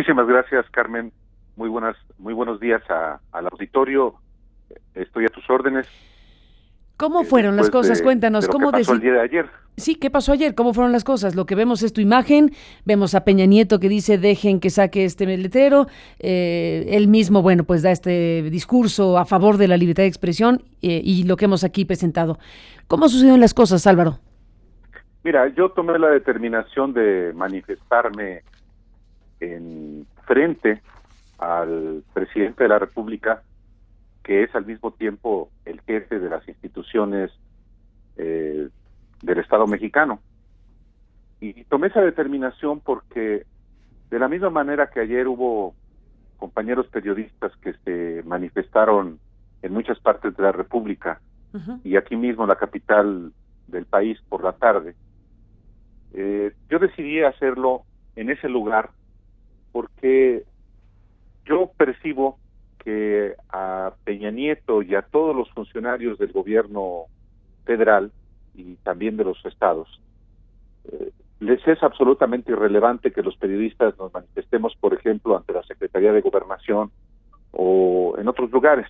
Muchísimas gracias, Carmen. Muy buenos días al auditorio. Estoy a tus órdenes. ¿Cómo fueron las cosas? De Cuéntanos, lo que pasó el día de ayer. Sí, ¿qué pasó ayer? ¿Cómo fueron las cosas? Lo que vemos es tu imagen, vemos a Peña Nieto que dice dejen que saque este letrero, él mismo, bueno, pues da este discurso a favor de la libertad de expresión y lo que hemos aquí presentado. ¿Cómo sucedieron las cosas, Álvaro? Mira, yo tomé la determinación de manifestarme en frente al presidente de la República, que es al mismo tiempo el jefe de las instituciones del Estado mexicano. Y tomé esa determinación porque de la misma manera que ayer hubo compañeros periodistas que se manifestaron en muchas partes de la República y aquí mismo en la capital del país por la tarde, yo decidí hacerlo en ese lugar porque yo percibo que a Peña Nieto y a todos los funcionarios del gobierno federal y también de los estados, les es absolutamente irrelevante que los periodistas nos manifestemos, por ejemplo, ante la Secretaría de Gobernación o en otros lugares.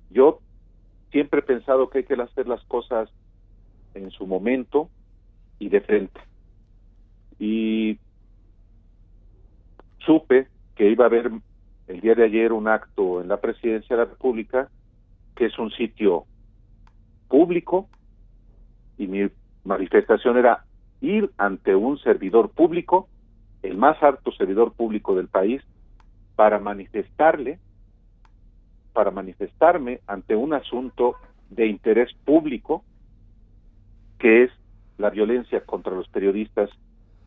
Yo siempre he pensado que hay que hacer las cosas en su momento y de frente. Y supe que iba a haber el día de ayer un acto en la Presidencia de la República, que es un sitio público, y mi manifestación era ir ante un servidor público, el más alto servidor público del país, para manifestarme ante un asunto de interés público, que es la violencia contra los periodistas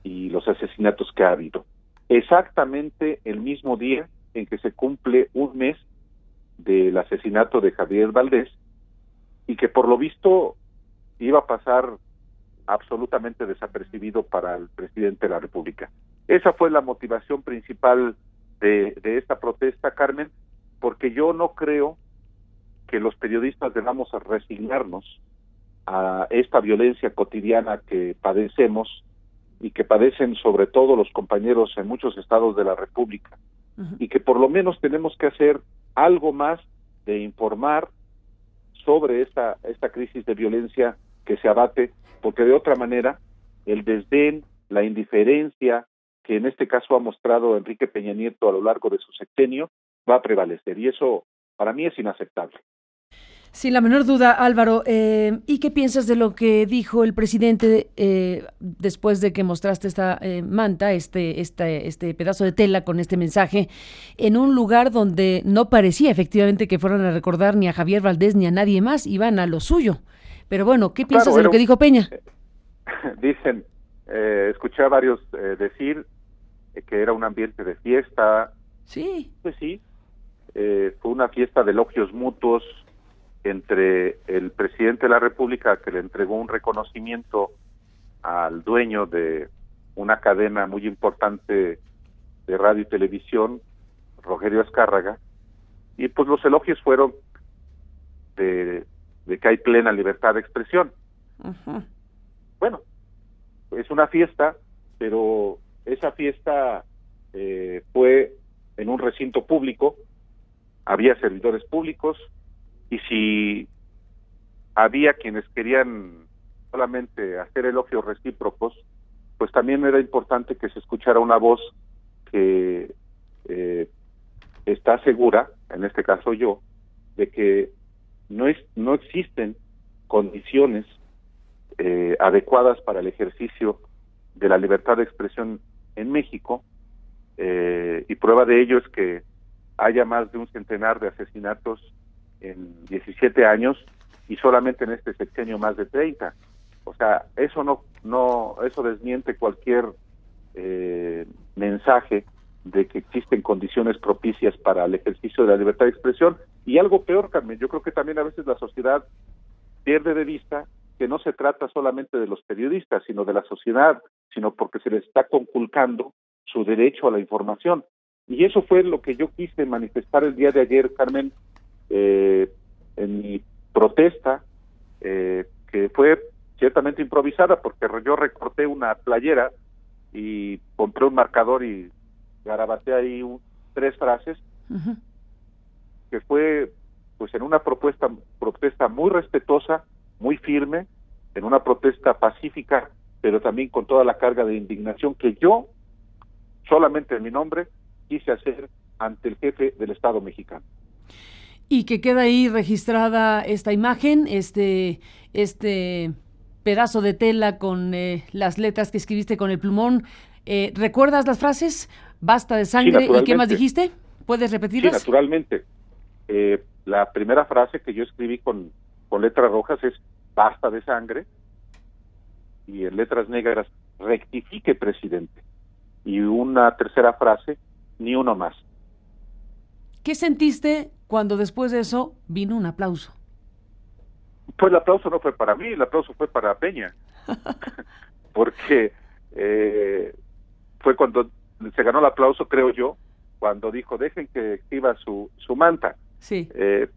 y los asesinatos que ha habido. Exactamente el mismo día en que se cumple un mes del asesinato de Javier Valdez, y que por lo visto iba a pasar absolutamente desapercibido para el presidente de la República. Esa fue la motivación principal de esta protesta, Carmen, porque yo no creo que los periodistas debamos resignarnos a esta violencia cotidiana que padecemos y que padecen sobre todo los compañeros en muchos estados de la República, y que por lo menos tenemos que hacer algo más de informar sobre esta crisis de violencia que se abate, porque de otra manera el desdén, la indiferencia que en este caso ha mostrado Enrique Peña Nieto a lo largo de su sexenio va a prevalecer, y eso para mí es inaceptable. Sin la menor duda, Álvaro. ¿Y qué piensas de lo que dijo el presidente después de que mostraste esta manta, este pedazo de tela con este mensaje, en un lugar donde no parecía efectivamente que fueran a recordar ni a Javier Valdez ni a nadie más, iban a lo suyo? Pero bueno, ¿qué piensas de lo que dijo Peña? Dicen, escuché a varios decir que era un ambiente de fiesta. Sí. Pues sí, fue una fiesta de elogios mutuos entre el presidente de la República, que le entregó un reconocimiento al dueño de una cadena muy importante de radio y televisión, Rogelio Azcárraga, y pues los elogios fueron de que hay plena libertad de expresión. Bueno, es una fiesta, pero esa fiesta fue en un recinto público, había servidores públicos, y si había quienes querían solamente hacer elogios recíprocos, pues también era importante que se escuchara una voz que está segura, en este caso yo, de que no existen condiciones adecuadas para el ejercicio de la libertad de expresión en México, y prueba de ello es que haya más de un centenar de asesinatos en 17 años y solamente en este sexenio más de 30. O sea, eso eso desmiente cualquier mensaje de que existen condiciones propicias para el ejercicio de la libertad de expresión. Y algo peor, Carmen, yo creo que también a veces la sociedad pierde de vista que no se trata solamente de los periodistas, sino de la sociedad, sino porque se les está conculcando su derecho a la información. Y eso fue lo que yo quise manifestar el día de ayer, Carmen, en mi protesta, que fue ciertamente improvisada, porque yo recorté una playera y compré un marcador y garabateé ahí 3 frases, Ujú. que fue pues en una protesta muy respetuosa, muy firme, en una protesta pacífica, pero también con toda la carga de indignación que yo, solamente en mi nombre, quise hacer ante el jefe del Estado mexicano. Y que queda ahí registrada esta imagen, este pedazo de tela con las letras que escribiste con el plumón. ¿Recuerdas las frases? Basta de Sí, sangre. ¿Y qué más naturalmente. dijiste? ¿Puedes Sí, repetirlas? naturalmente. La primera frase que yo escribí con letras rojas es basta de sangre, y en letras negras, rectifique, presidente. Y una tercera frase, ni uno más. ¿Qué sentiste cuando después de eso vino un aplauso? Pues el aplauso no fue para mí, el aplauso fue para Peña, porque fue cuando se ganó el aplauso, creo yo, cuando dijo, dejen que exhiba su manta. Sí. Que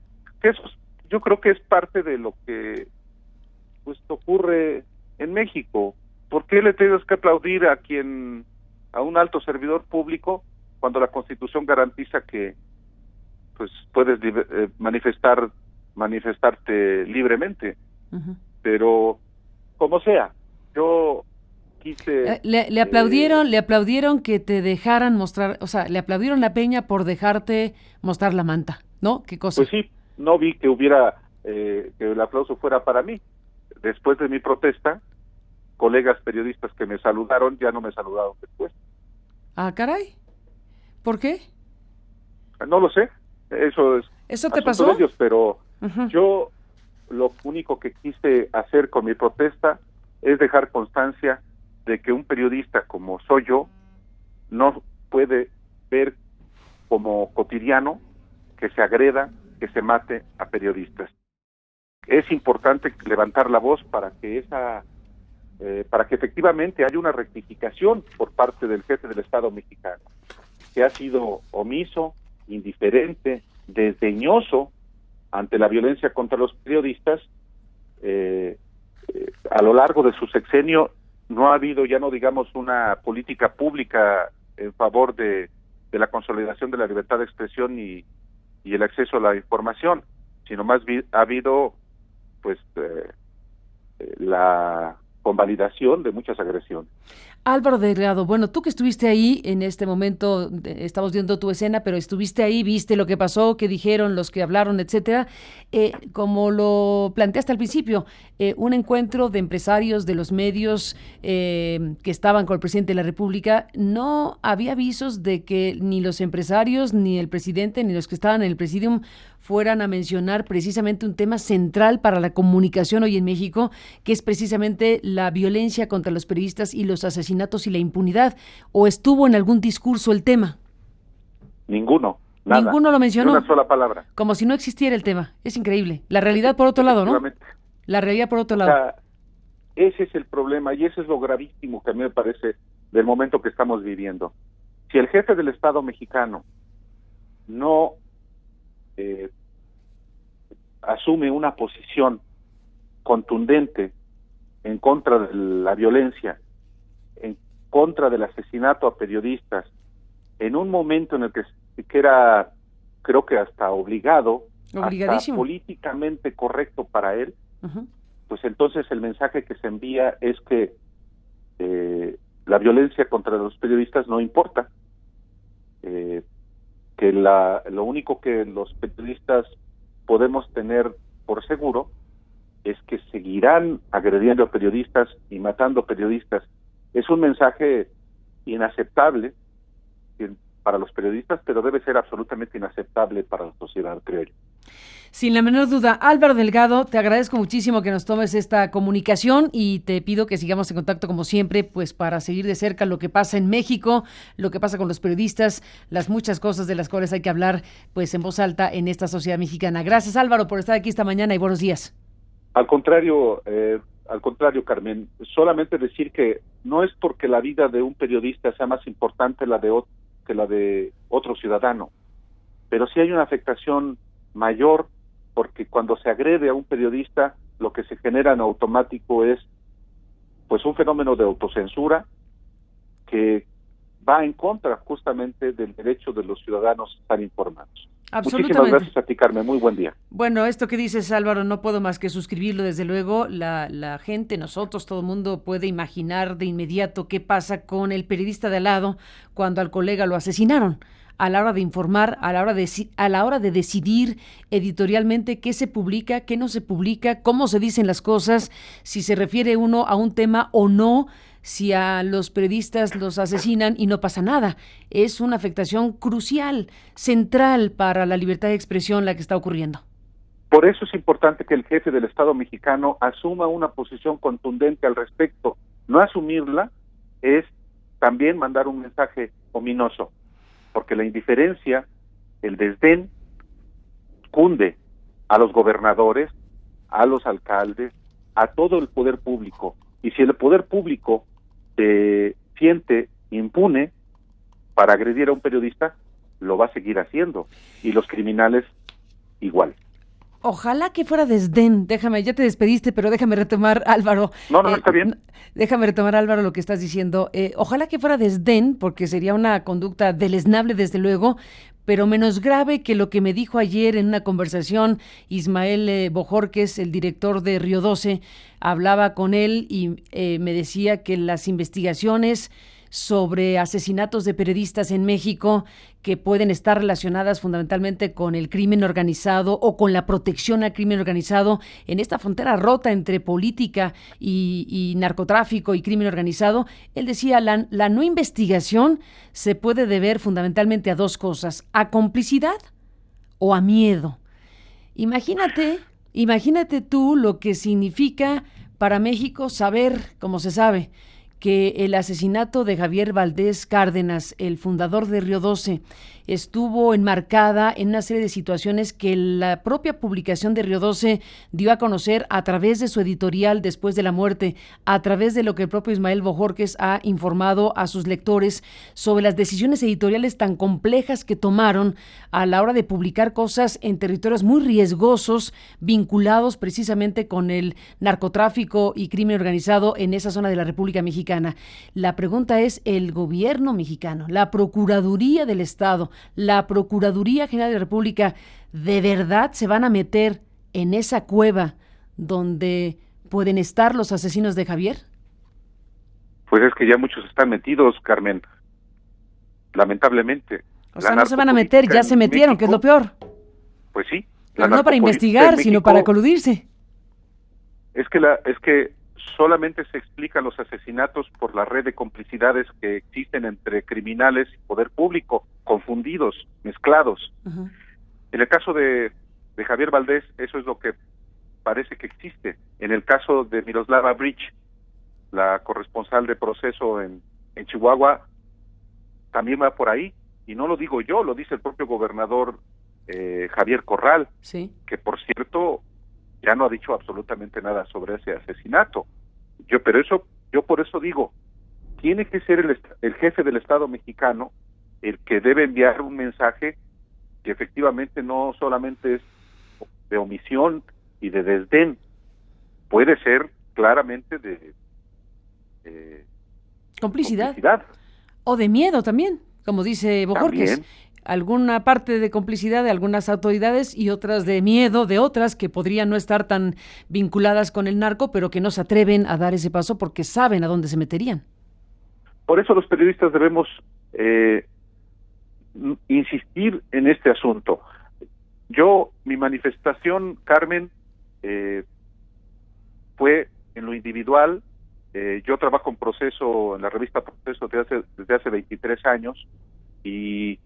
eso, yo creo que es parte de lo que pues ocurre en México. ¿Por qué le tienes que aplaudir a un alto servidor público cuando la Constitución garantiza que pues puedes manifestarte libremente? Uh-huh. Pero como sea, yo quise le aplaudieron que te dejaran mostrar, o sea, le aplaudieron a Peña por dejarte mostrar la manta, ¿no? ¿Qué cosa? pues sí, no vi que hubiera que el aplauso fuera para mí. Después de mi protesta, colegas periodistas que me saludaron ya no me saludaron después. Ah, caray. ¿Por qué? No lo sé, eso es ¿Eso te asunto pasó? de ellos, pero Uh-huh. yo lo único que quise hacer con mi protesta es dejar constancia de que un periodista como soy yo no puede ver como cotidiano que se agreda, que se mate a periodistas. Es importante levantar la voz para que para que efectivamente haya una rectificación por parte del jefe del Estado mexicano, que ha sido omiso, indiferente, desdeñoso ante la violencia contra los periodistas. A lo largo de su sexenio no ha habido, ya no digamos, una política pública en favor de la consolidación de la libertad de expresión y el acceso a la información, sino más ha habido pues la convalidación de muchas agresiones. Álvaro Delgado, bueno, tú que estuviste ahí en este momento, estamos viendo tu escena, pero estuviste ahí, viste lo que pasó, qué dijeron, los que hablaron, etcétera. Como lo planteaste al principio, un encuentro de empresarios de los medios que estaban con el presidente de la República, no había avisos de que ni los empresarios, ni el presidente, ni los que estaban en el presidium fueran a mencionar precisamente un tema central para la comunicación hoy en México, que es precisamente la violencia contra los periodistas y los asesinatos y la impunidad. ¿O estuvo en algún discurso el tema? Ninguno, nada. Ninguno lo mencionó. Ni una sola palabra. Como si no existiera el tema. Es increíble. La realidad por otro lado, ¿no? La realidad por otro lado. Sea, ese es el problema y ese es lo gravísimo que a mí me parece del momento que estamos viviendo. Si el jefe del Estado mexicano no asume una posición contundente en contra de la violencia, en contra del asesinato a periodistas, en un momento en el que era, creo que hasta obligado, hasta políticamente correcto para él, uh-huh, pues entonces el mensaje que se envía es que la violencia contra los periodistas no importa, que lo único que los periodistas podemos tener por seguro es que seguirán agrediendo a periodistas y matando periodistas. Es un mensaje inaceptable para los periodistas, pero debe ser absolutamente inaceptable para la sociedad, creo yo. Sin la menor duda. Álvaro Delgado, te agradezco muchísimo que nos tomes esta comunicación y te pido que sigamos en contacto como siempre, pues para seguir de cerca lo que pasa en México, lo que pasa con los periodistas, las muchas cosas de las cuales hay que hablar pues en voz alta en esta sociedad mexicana. Gracias, Álvaro, por estar aquí esta mañana y buenos días. Al contrario, Carmen, solamente decir que no es porque la vida de un periodista sea más importante que la de otro ciudadano, pero sí hay una afectación mayor, porque cuando se agrede a un periodista, lo que se genera en automático es pues un fenómeno de autocensura que va en contra justamente del derecho de los ciudadanos a estar informados. Absolutamente. Muchísimas gracias a ti, Carmen. Muy buen día. Bueno, esto que dices, Álvaro, no puedo más que suscribirlo. Desde luego, la gente, nosotros, todo el mundo puede imaginar de inmediato qué pasa con el periodista de al lado cuando al colega lo asesinaron. A la hora de informar, a la hora de decidir editorialmente qué se publica, qué no se publica, cómo se dicen las cosas, si se refiere uno a un tema o no, si a los periodistas los asesinan y no pasa nada. Es una afectación crucial, central para la libertad de expresión la que está ocurriendo. Por eso es importante que el jefe del Estado mexicano asuma una posición contundente al respecto. No asumirla es también mandar un mensaje ominoso, porque la indiferencia, el desdén, cunde a los gobernadores, a los alcaldes, a todo el poder público. Y si el poder público se siente impune para agredir a un periodista, lo va a seguir haciendo. Y los criminales igual. Ojalá que fuera desdén. Déjame, ya te despediste, pero déjame retomar, Álvaro. No, está bien. Déjame retomar, Álvaro, lo que estás diciendo. Ojalá que fuera desdén, porque sería una conducta deleznable, desde luego, pero menos grave que lo que me dijo ayer en una conversación Ismael Bojorquez, el director de Río 12. Hablaba con él y me decía que las investigaciones sobre asesinatos de periodistas en México, que pueden estar relacionadas fundamentalmente con el crimen organizado o con la protección al crimen organizado en esta frontera rota entre política y narcotráfico y crimen organizado. Él decía, la no investigación se puede deber fundamentalmente a dos cosas: a complicidad o a miedo. Imagínate tú lo que significa para México saber, como se sabe, que el asesinato de Javier Valdés Cárdenas, el fundador de Río 12, estuvo enmarcada en una serie de situaciones que la propia publicación de Río 12 dio a conocer a través de su editorial después de la muerte, a través de lo que el propio Ismael Bojorquez ha informado a sus lectores sobre las decisiones editoriales tan complejas que tomaron a la hora de publicar cosas en territorios muy riesgosos, vinculados precisamente con el narcotráfico y crimen organizado en esa zona de la República Mexicana. La pregunta es, el gobierno mexicano, la Procuraduría del Estado, la Procuraduría General de la República, ¿de verdad se van a meter en esa cueva donde pueden estar los asesinos de Javier? Pues es que ya muchos están metidos, Carmen, lamentablemente. O sea, no se van a meter, ya se metieron, México, que es lo peor. Pues sí. Pero no para investigar, sino para coludirse. Es que solamente se explican los asesinatos por la red de complicidades que existen entre criminales y poder público, confundidos, mezclados. Uh-huh. En el caso de Javier Valdés, eso es lo que parece que existe. En el caso de Miroslava Bridge, la corresponsal de Proceso en Chihuahua, también va por ahí. Y no lo digo yo, lo dice el propio gobernador Javier Corral, sí, que por cierto ya no ha dicho absolutamente nada sobre ese asesinato. Yo por eso digo, tiene que ser el jefe del Estado mexicano el que debe enviar un mensaje que efectivamente no solamente es de omisión y de desdén, puede ser claramente de complicidad o de miedo también, como dice Bojorquez. Alguna parte de complicidad de algunas autoridades y otras de miedo de otras que podrían no estar tan vinculadas con el narco, pero que no se atreven a dar ese paso porque saben a dónde se meterían. Por eso los periodistas debemos insistir en este asunto. Mi manifestación, Carmen, fue en lo individual. Yo trabajo en Proceso, en la revista Proceso desde hace 23 años, y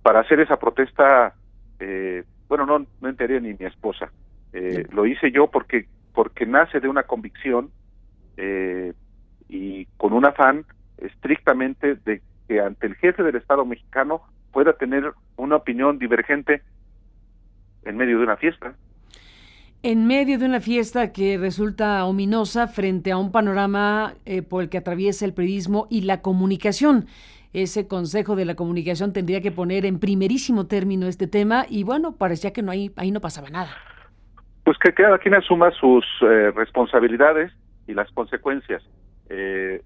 para hacer esa protesta, no enteré ni mi esposa. Lo hice yo porque nace de una convicción y con un afán estrictamente de que ante el jefe del Estado mexicano pueda tener una opinión divergente en medio de una fiesta. En medio de una fiesta que resulta ominosa frente a un panorama por el que atraviesa el periodismo y la comunicación. Ese Consejo de la Comunicación tendría que poner en primerísimo término este tema y bueno, parecía que ahí no pasaba nada. Pues que cada quien asuma sus responsabilidades y las consecuencias.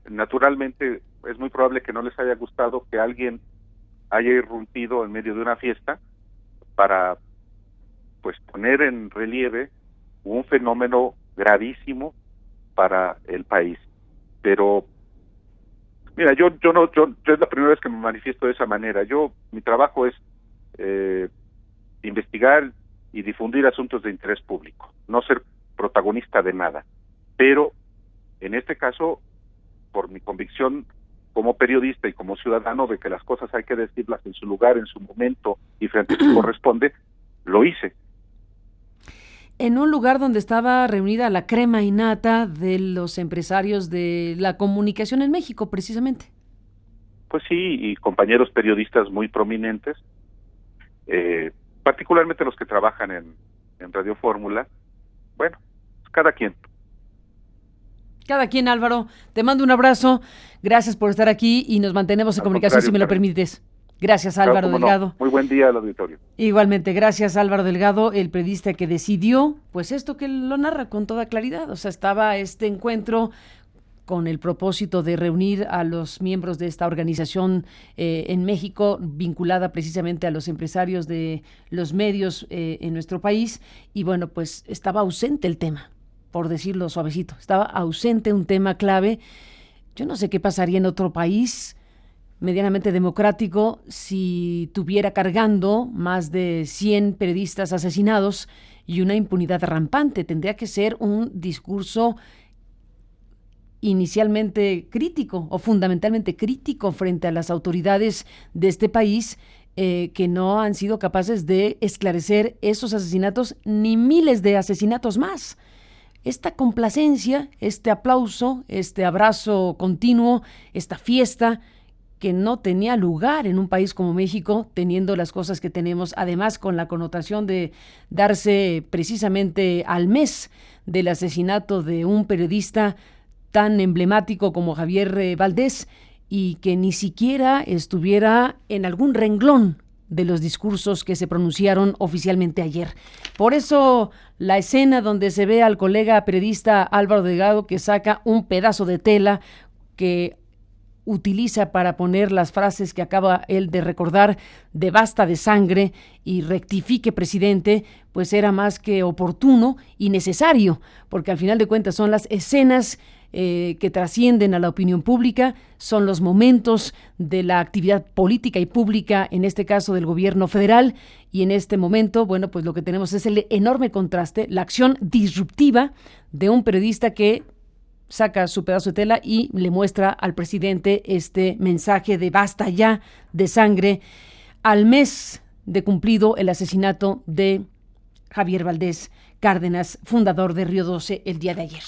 Naturalmente es muy probable que no les haya gustado que alguien haya irrumpido en medio de una fiesta para pues poner en relieve un fenómeno gravísimo para el país. Pero mira, yo es la primera vez que me manifiesto de esa manera. Mi trabajo es investigar y difundir asuntos de interés público, no ser protagonista de nada. Pero en este caso, por mi convicción como periodista y como ciudadano de que las cosas hay que decirlas en su lugar, en su momento y frente a quien corresponde, lo hice. En un lugar donde estaba reunida la crema innata de los empresarios de la comunicación en México, precisamente. Pues sí, y compañeros periodistas muy prominentes, particularmente los que trabajan en Radio Fórmula. Bueno, cada quien. Cada quien, Álvaro. Te mando un abrazo. Gracias por estar aquí y nos mantenemos en comunicación, si me lo permites. Gracias, Álvaro Delgado. No. Muy buen día al auditorio. Igualmente, gracias, Álvaro Delgado, el periodista que decidió, pues esto que lo narra con toda claridad. O sea, estaba este encuentro con el propósito de reunir a los miembros de esta organización en México, vinculada precisamente a los empresarios de los medios en nuestro país. Y bueno, pues estaba ausente el tema, por decirlo suavecito. Estaba ausente un tema clave. Yo no sé qué pasaría en otro país medianamente democrático si tuviera cargando más de 100 periodistas asesinados y una impunidad rampante. Tendría que ser un discurso inicialmente crítico o fundamentalmente crítico frente a las autoridades de este país que no han sido capaces de esclarecer esos asesinatos ni miles de asesinatos más. Esta complacencia, este aplauso, este abrazo continuo, esta fiesta que no tenía lugar en un país como México, teniendo las cosas que tenemos, además con la connotación de darse precisamente al mes del asesinato de un periodista tan emblemático como Javier Valdés, y que ni siquiera estuviera en algún renglón de los discursos que se pronunciaron oficialmente ayer. Por eso la escena donde se ve al colega periodista Álvaro Delgado que saca un pedazo de tela que utiliza para poner las frases que acaba él de recordar de basta de sangre y rectifique, presidente, pues era más que oportuno y necesario, porque al final de cuentas son las escenas que trascienden a la opinión pública, son los momentos de la actividad política y pública, en este caso del gobierno federal, y en este momento, bueno, pues lo que tenemos es el enorme contraste, la acción disruptiva de un periodista que saca su pedazo de tela y le muestra al presidente este mensaje de basta ya de sangre al mes de cumplido el asesinato de Javier Valdés Cárdenas, fundador de Río 12, el día de ayer.